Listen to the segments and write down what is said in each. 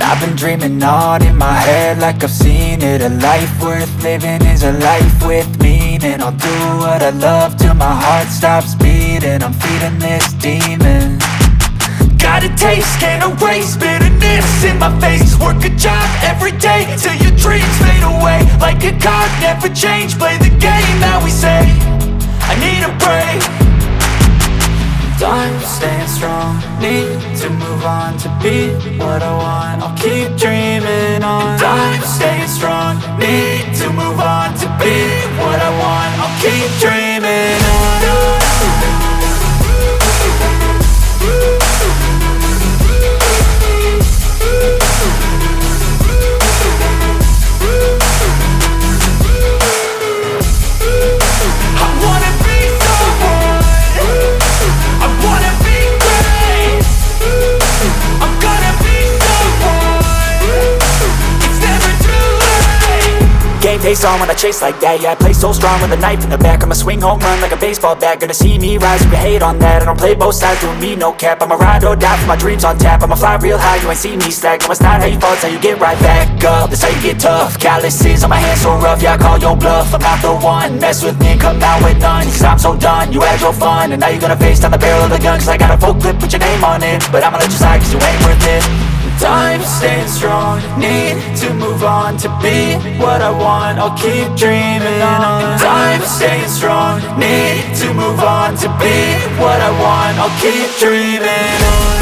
I've been dreaming on in my head like I've seen it. A life worth living is a life with meaning. I'll do what I love till my heart stops beating. I'm feeding this demon. Got a taste, can't erase bitterness in my face. Work a job every day till your dreams fade away. Like a card, never change, play the game that we say. I need a break. I'm staying strong, need to move on to be what I want. I'll keep dreaming on. I'm staying strong, need to move on to be what I want. I'll keep dreaming on. Face on when I chase like that. Yeah, I play so strong with a knife in the back. I'ma swing home run like a baseball bat. Gonna see me rise, you can hate on that. I don't play both sides, doing me no cap. I'ma ride or die for my dreams on tap. I'ma fly real high, you ain't see me slack. No, it's not how you fall, it's how you get right back up. That's how you get tough. Calluses on my hands so rough, yeah, I call your bluff. I'm not the one, mess with me and come out with none. Cause I'm so done, you had your fun. And now you're gonna face down the barrel of the gun. Cause I got a full clip, put your name on it. But I'ma let you slide cause you ain't worth it. I'm staying strong, need to move on to be what I want. I'll keep dreaming on. I'm staying strong, need to move on to be what I want. I'll keep dreaming on.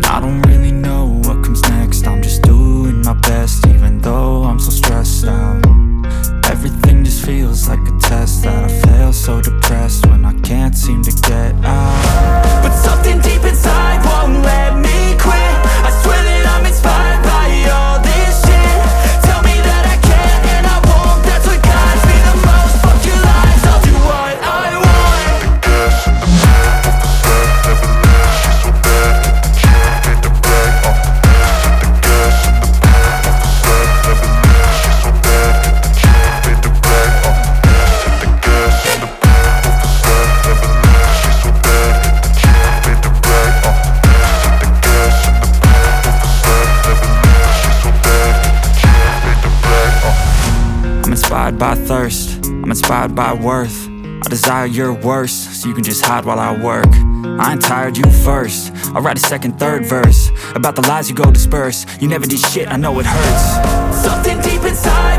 I don't really know what comes next. I'm just doing my best, even though I'm so stressed out. Everything just feels like a test that I fail, so depressed when I can't seem to get out. But something deep inside won't let me quit. I swear that I'm inspired by all this shit. Tell me that I can and I won't. That's what guides me the most. Fuck your lies, I'll do what I want. I'm inspired by thirst, I'm inspired by worth. I desire your worst, so you can just hide while I work. I ain't tired, you first. I'll write a second, third verse about the lies you go disperse. You never did shit, I know it hurts. Something deep inside